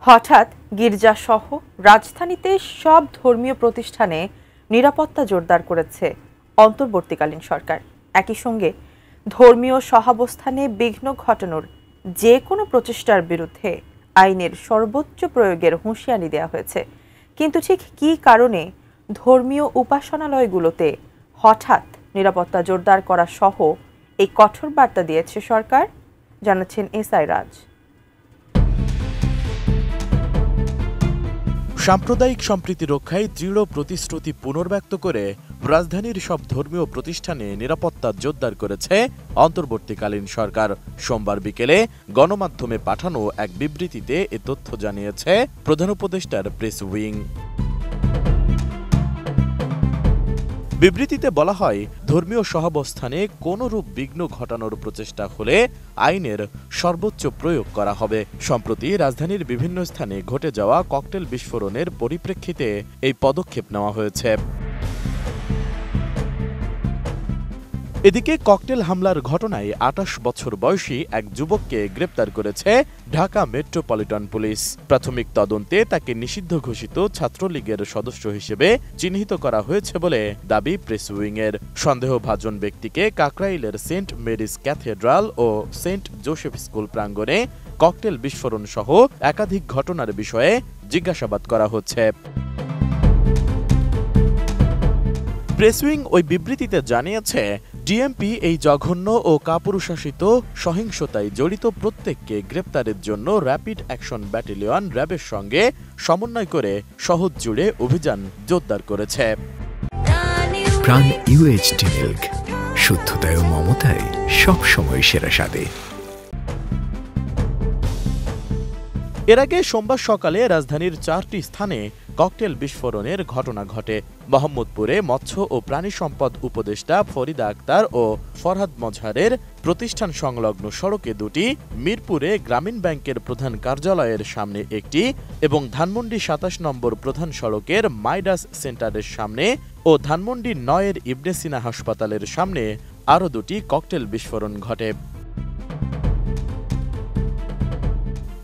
হঠাৎ গির্জাসহ রাজধানীতে সব ধর্মীয় প্রতিষ্ঠানে নিরাপত্তা জোরদার করেছে অন্তর্বর্তীকালীন সরকার। একই সঙ্গে ধর্মীয় সহাবস্থানে বিঘ্ন ঘটানোর যে কোনো প্রচেষ্টার বিরুদ্ধে আইনের সর্বোচ্চ প্রয়োগের হুঁশিয়ারি দেওয়া হয়েছে। কিন্তু ঠিক কী কারণে ধর্মীয় উপাসনালয়গুলোতে হঠাৎ নিরাপত্তা জোরদার করা সহ এই কঠোর বার্তা দিয়েছে সরকার, জানাচ্ছেন এসআই রাজ। সাম্প্রদায়িক সম্প্রীতি রক্ষায় দৃঢ় প্রতিশ্রুতি পুনর্ব্যক্ত করে রাজধানীর সব ধর্মীয় প্রতিষ্ঠানে নিরাপত্তা জোরদার করেছে অন্তর্বর্তীকালীন সরকার। সোমবার বিকেলে গণমাধ্যমে পাঠানো এক বিবৃতিতে এ তথ্য জানিয়েছে প্রধান উপদেষ্টার প্রেস উইং। বিবৃতিতে বলা হয়, ধর্মীয় সহাবস্থানে কোনরূপ বিঘ্ন ঘটানোর প্রচেষ্টা হলে আইনের সর্বোচ্চ প্রয়োগ করা হবে। সম্প্রতি রাজধানীর বিভিন্ন স্থানে ঘটে যাওয়া ককটেল বিস্ফোরণের পরিপ্রেক্ষিতে এই পদক্ষেপ নেওয়া হয়েছে। এদিকে ককটেল হামলার ঘটনায় ২৮ বছর বয়সী এক যুবককে গ্রেপ্তার করেছে ঢাকা মেট্রোপলিটন পুলিশ। প্রাথমিক তদন্তে তাকে নিষিদ্ধ ঘোষিত ছাত্রলীগের সদস্য হিসেবে চিহ্নিত করা হয়েছে বলে দাবি প্রেস উইংয়ের। সন্দেহভাজন ব্যক্তিকে কাকরাইলের সেন্ট মেরিজ ক্যাথেড্রাল ও সেন্ট জোসেফ স্কুল প্রাঙ্গণে ককটেল বিস্ফোরণ সহ একাধিক ঘটনার বিষয়ে জিজ্ঞাসাবাদ করা হচ্ছে। প্রেস উইং ওই বিবৃতিতে জানিয়েছে, ডিএমপি এই জঘন্য ও কাপুরুষাসিত সহিংসতায় জড়িত প্রত্যেককে গ্রেপ্তারের জন্য র্যাপিড অ্যাকশন ব্যাটালিয়ন র্যাবের সঙ্গে সমন্বয় করে শহর জুড়ে অভিযান জোরদার করেছে। প্রাণ ইউএইচটি মিল্ক, শুদ্ধতায় ও মমতায় সবসময় সেরা স্বাদে। এর আগে সোমবার সকালে রাজধানীর 4টি স্থানে ককটেল বিস্ফোরণের ঘটনা ঘটে। মোহাম্মদপুরে মৎস্য ও প্রাণী সম্পদ উপদেষ্টা ফরিদা আক্তার ও ফরহাদ মজহারের প্রতিষ্ঠান সংলগ্ন সড়কে দুটি, মিরপুরে গ্রামীণ ব্যাংকের প্রধান কার্যালয়ের সামনে একটি এবং ধানমন্ডি ২৭ নম্বর প্রধান সড়কের মাইডাস সেন্টারের সামনে ও ধানমন্ডি ৯-এর ইবনে সিনা হাসপাতালের সামনে আরও দুটি ককটেল বিস্ফোরণ ঘটে।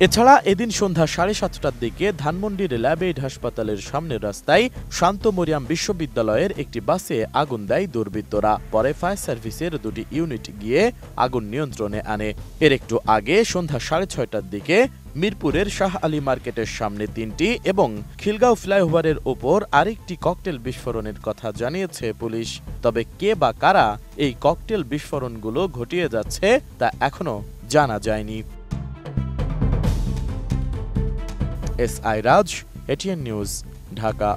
এছাড়া এদিন সন্ধ্যা ৭:৩০টার দিকে ধানমন্ডির ল্যাবেইড হাসপাতালের সামনের রাস্তায় শান্ত মরিয়াম বিশ্ববিদ্যালয়ের একটি বাসে আগুন দেয় দুর্বৃত্তরা। পরে ফায়ার সার্ভিসের দুটি ইউনিট গিয়ে আগুন নিয়ন্ত্রণে আনে। এর একটু আগে সন্ধ্যা ৬:৩০টার দিকে মিরপুরের শাহ আলী মার্কেটের সামনে ৩টি এবং খিলগাঁও ফ্লাইওভারের ওপর আরেকটি ককটেল বিস্ফোরণের কথা জানিয়েছে পুলিশ। তবে কে বা কারা এই ককটেল বিস্ফোরণগুলো ঘটিয়ে যাচ্ছে তা এখনো জানা যায়নি। এসআই রাজ, এটিএন নিউজ, ঢাকা।